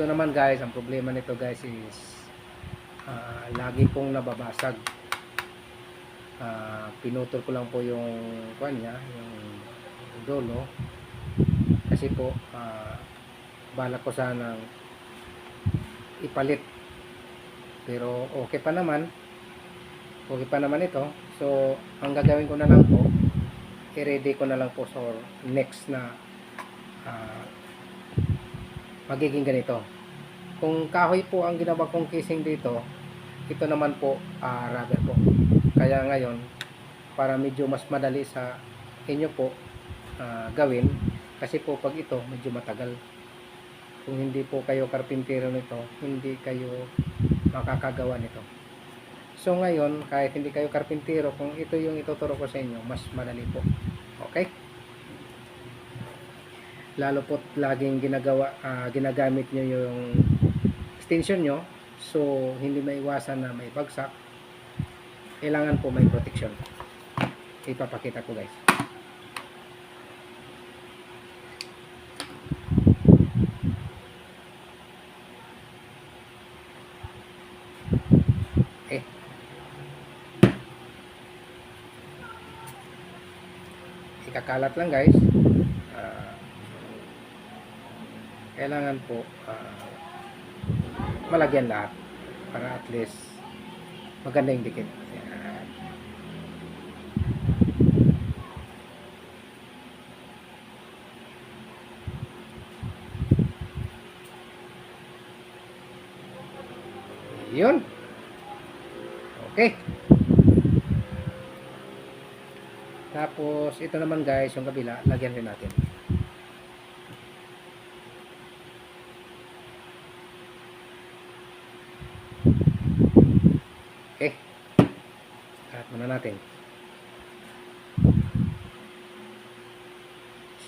ito naman guys, ang problema nito guys is lagi pong nababasag. Pinutol ko lang po yung kanya, yung dulo, kasi po balak ko sanang ipalit, pero okay pa naman ito. So ang gagawin ko na lang po, i-ready ko na lang po for next na magiging ganito. Kung kahoy po ang ginawa kong casing dito, ito naman po rubber po. Kaya ngayon, para medyo mas madali sa inyo po gawin, kasi po pag ito medyo matagal, kung hindi po kayo karpintero nito, hindi kayo makakagawa nito. So ngayon, kahit hindi kayo karpintero, kung ito yung ituturo ko sa inyo, mas madali po. Okay? Lalo po laging ginagamit nyo yung extension nyo, so hindi maiwasan na may bagsak. Kailangan po may protection. Ipapakita ko guys. Okay. Ikakalat lang guys. Kailangan po malagyan lahat para at least maganda yung dikit. Yun. Okay. Tapos ito naman guys, yung kabila, lagyan rin natin. Okay. Cut muna natin.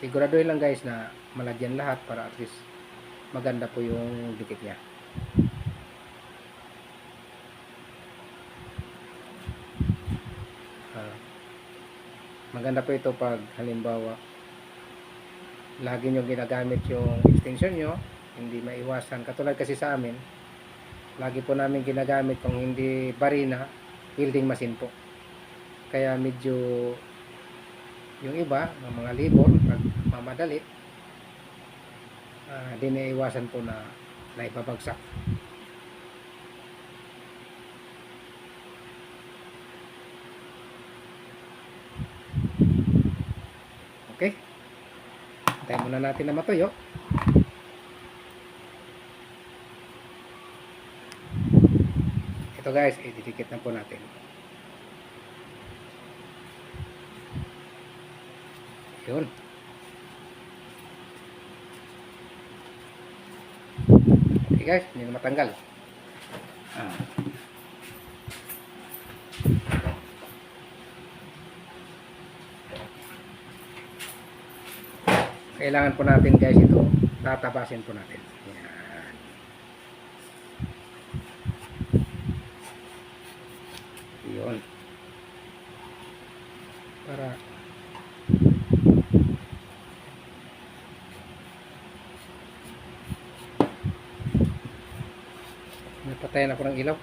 Siguraduhin lang guys na malagyan lahat para at least maganda po yung dikit niya. Maganda po ito pag halimbawa lagi nyo ginagamit yung extension nyo, hindi maiwasan. Katulad kasi sa amin, lagi po namin ginagamit kung hindi barina, welding machine po. Kaya medyo yung iba, ng mga labor, pag mamadali, di naiwasan po na naipabagsak. Okay. Tayo muna natin na matuyo. Ito guys, ididikit na po natin. Yun. Okay guys, hindi na matanggal. Kailangan po natin guys ito, tatapasin po natin. Yan. Yun. Para napatayan ako ng ilaw.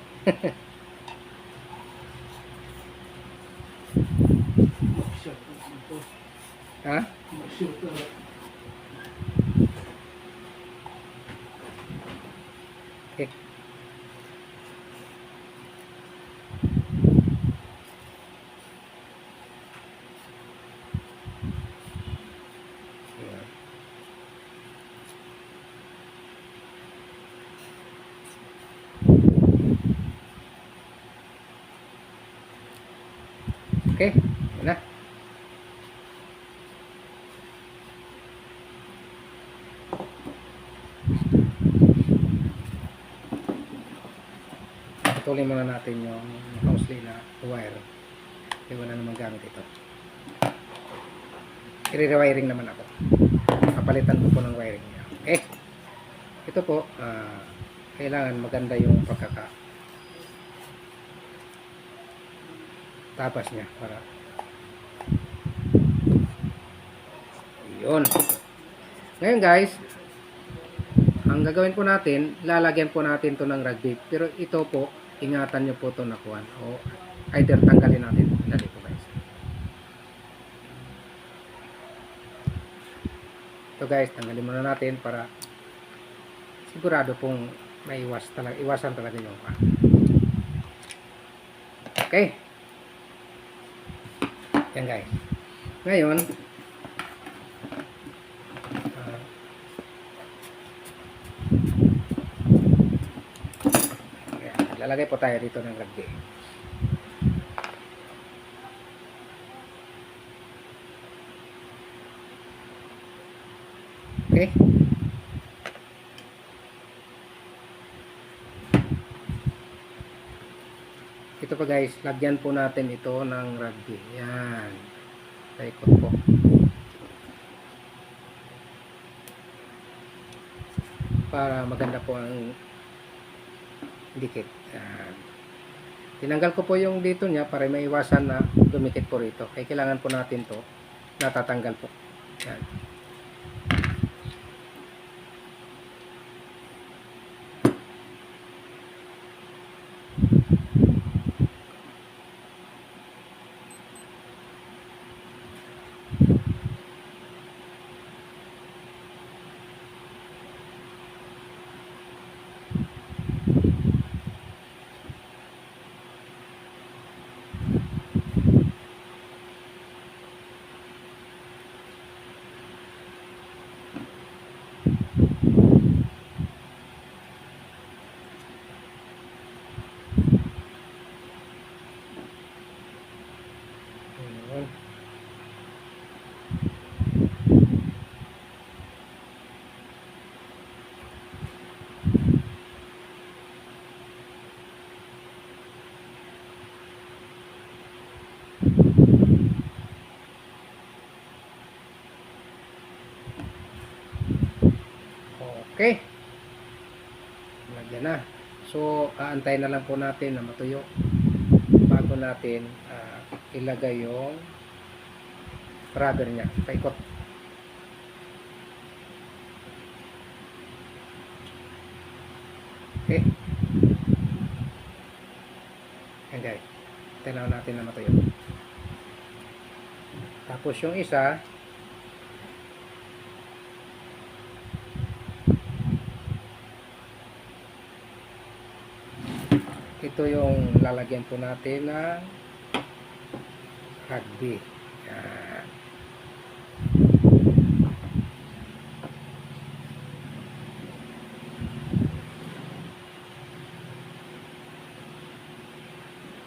Ha? Okay. Okay, yun na. Patuloy muna natin yung housely na wire. Hindi wala namang gamit ito. I-rewiring naman ako. Kapalitan ko po ng wiring niya. Okay. Ito po, kailangan maganda yung tapas niya para yun. Ngayon guys, Ang gagawin po natin, lalagyan po natin to ng rugby. Pero ito po, ingatan nyo po to na kuhan. O either tanggalin natin. Dali po guys. Ito guys, tanggalin muna natin para sigurado pong iwasan talaga yung kuhan. Okay. Yan guys. Ngayon, lalagay po tayo dito ng rugby. Okay. Ito pa guys, lagyan po natin ito ng rugby. Yan. Paikot po. Para maganda po ang dikit. Yan. Tinanggal ko po yung dito niya para maiwasan na dumikit po rito. Kaya kailangan po natin to natatanggal po. Yan. Okay. Lagyan na. So, aantayin na lang po natin na matuyo bago natin ilagay yung rubber niya. Paikot. Okay. Ayan guys. Tinaw natin na matuyo. Tapos yung isa, ito yung lalagyan po natin ng rugby. Yan.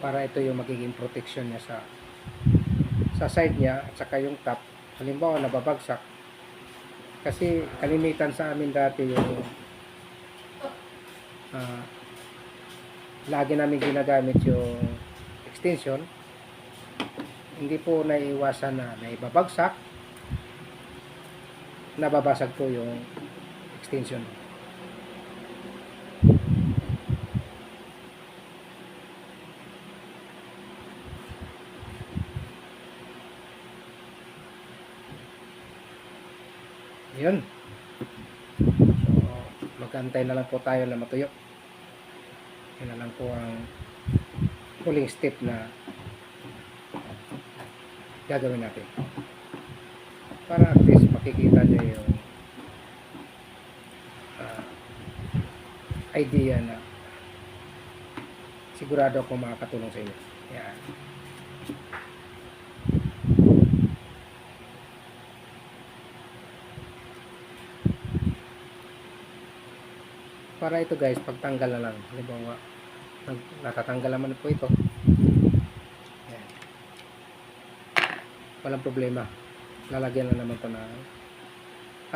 Para ito yung magiging protection niya sa side niya at saka yung top. Halimbawa nababagsak. Kasi kalimitan sa amin dati yung lagi namin ginagamit yung extension, hindi po naiiwasan na naibabagsak, nababasag po yung extension. Yun. So, mag-antay na lang po tayo na matuyo. Yan na lang po ang huling step na gagawin natin para at least makikita nyo yung idea na sigurado akong makakatulong sa inyo. Yan. Para ito guys, pagtanggal na lang. Halimbawa, natatanggal naman po ito. Ayan. Walang problema. Lalagyan na naman ito na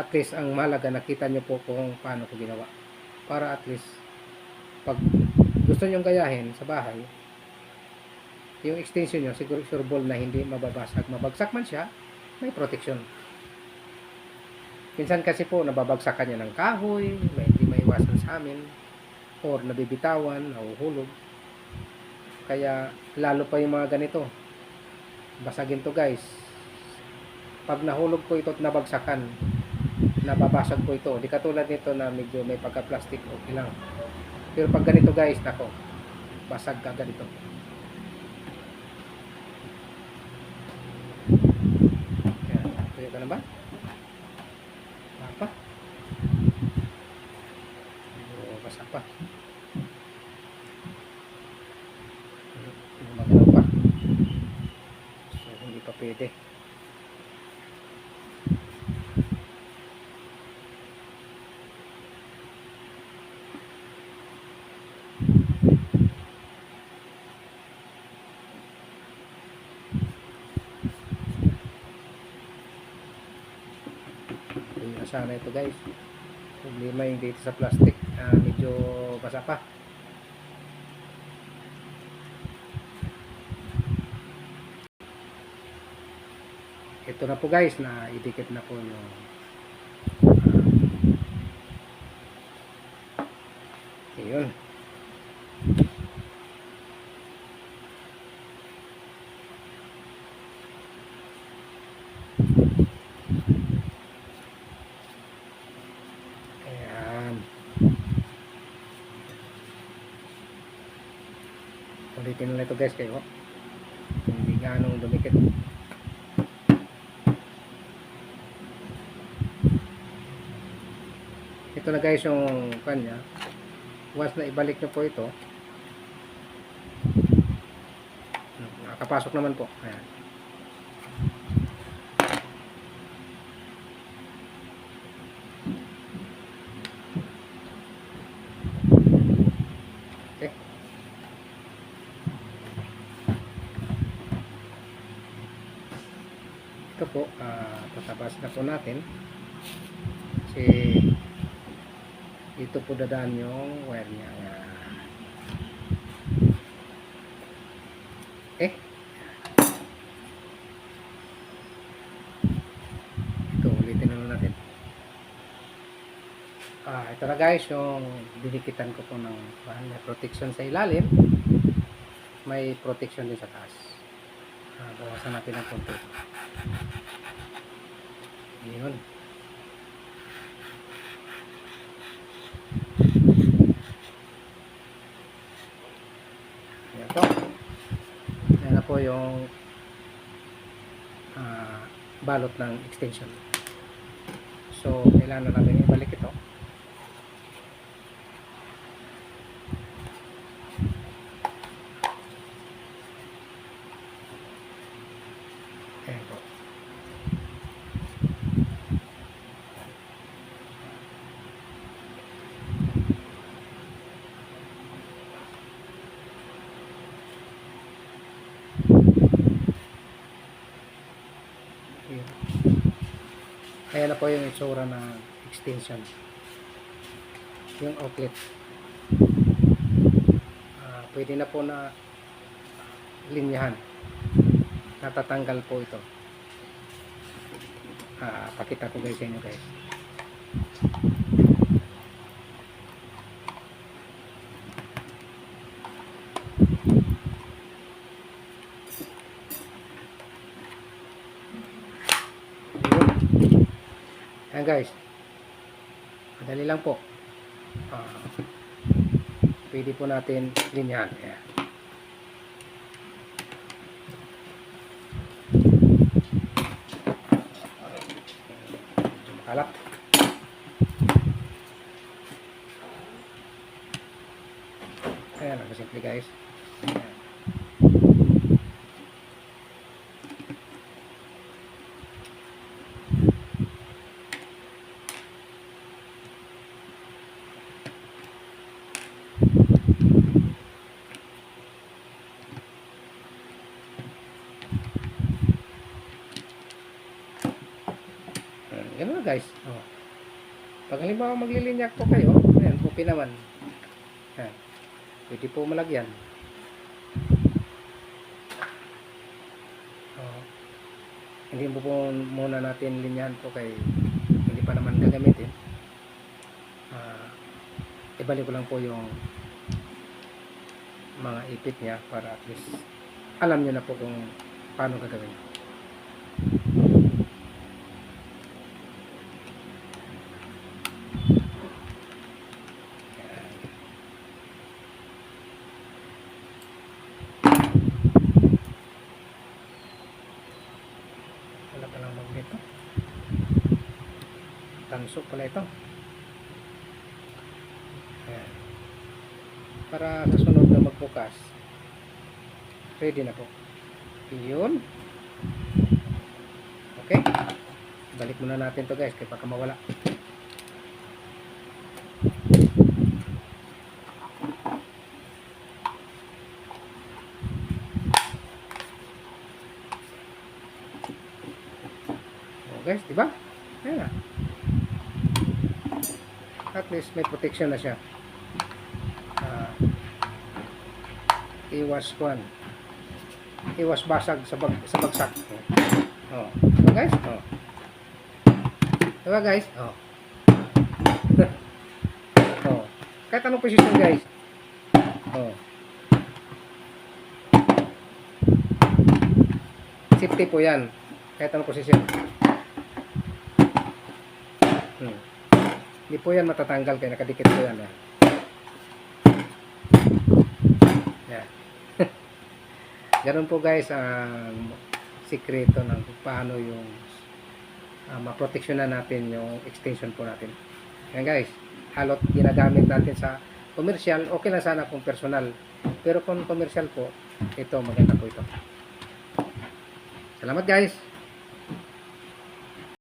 at least ang mahalaga, nakita nyo po kung paano ko ginawa. Para at least, pag gusto nyo gayahin sa bahay, yung extension nyo, siguro sureball na hindi mababasag. Mabagsak man siya, may protection. Minsan kasi po, nababagsakan niya ng kahoy, hindi maiwasan sa amin, or nabibitawan, nahuhulog. Kaya, lalo pa yung mga ganito. Basagin to guys. Pag nahulog po ito at nabagsakan, nababasag po ito. Di katulad nito na medyo may pagka-plastic, okay lang. Pero pag ganito guys, nako, basag agad ito. Ayan, tuyo ka na ba? Wala pa. Basa pa. Magalaw pa. So, hindi pa pwede. Sana ito guys, problema yung dito sa plastic, medyo basa pa. Ito na po guys, na idikit na po yung yun. Ulitin na ito guys kayo, hindi ganong dumikit. Ito na guys yung kanya. Once na ibalik nyo po ito, nakapasok naman po. Ayan. Okay. Ito po, tatabas na po natin kasi dito po dadaan yung wire niya. Okay. Ito, ulitin na natin. Ito na guys yung didikitan ko po ng may protection sa ilalim, may protection din sa taas. Bawasan natin ng konti. Yun. Ayan po. Ayan na po yung balot ng extension. So, kailangan na natin ibalik ito. Ayan po. Ayan na po yung itsura ng extension, yung outlet. Pwede na po na linyahan, natatanggal po ito. Pakita ko guys sa inyo guys. Ayan guys, madali lang po. Pwede po natin linyahan. Ayan. Makalap. Ayan, ang simple guys. Ayan. Ganun na guys. Pag halimbawa maglilinyak po kayo, ayan, pupi naman. Ayan. Pwede po malagyan. Hindi po muna natin linyahan po kay hindi pa naman gagamitin. Ibalik ko lang po yung mga ipit niya para at least alam nyo na po kung paano gagawin. Tanso pala ito. Ayan. Para sa sunod na magbukas, ready na po. Yun. Okay. Balik muna natin to guys, kaya baka mawala. Guys, di ba? Ayan na. At least may protection na siya. Iwas kwan. Iwas basag sa bagsak. Oh. Diba guys? Oh. Diba guys? Oh. Oh. Kahit anong position guys. Oh. Safety po yan. Kahit anong position. Hindi po yan matatanggal kaya nakadikit po yan. Yan. Ganun po guys ang sikreto ng paano yung maproteksyonan natin yung extension po natin. Yan guys. Halot ginagamit natin sa commercial. Okay lang sana kung personal. Pero kung commercial po, ito maganda po ito. Salamat guys.